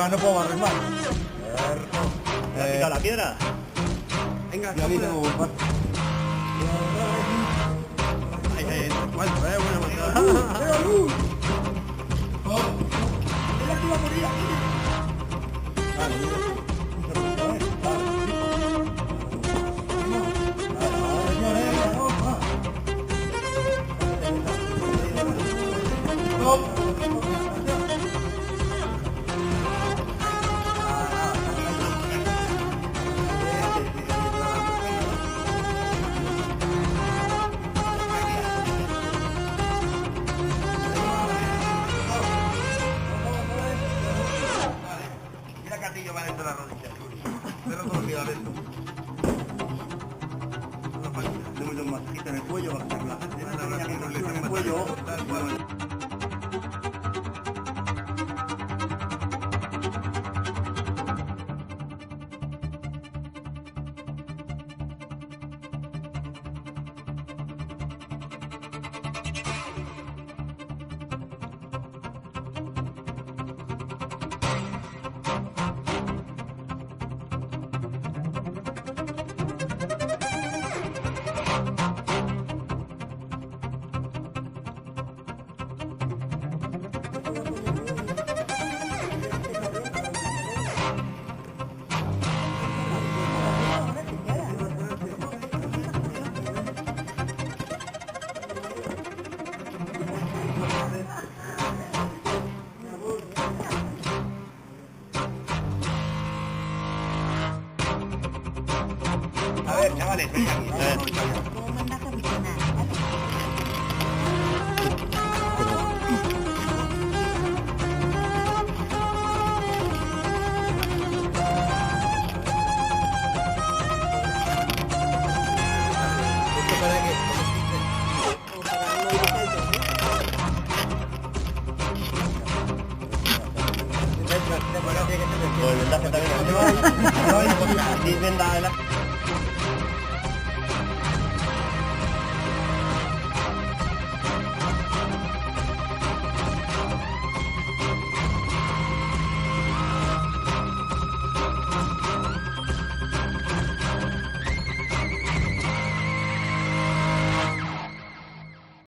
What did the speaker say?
arriba, no puedo barrer más. ¿Te has picado la piedra? Venga, ya vi, tengo bomba. Ay, ¿cuánto, buena matada. ¡Pero luz! ¡Mira que iba a morir aquí! Vale, mira. Mira Catillo va dentro de la rodilla. Pero no olvida de esto. Le doy un masajito en el cuello para que relajarte. En el cuello. A ver, chavales, venga aquí.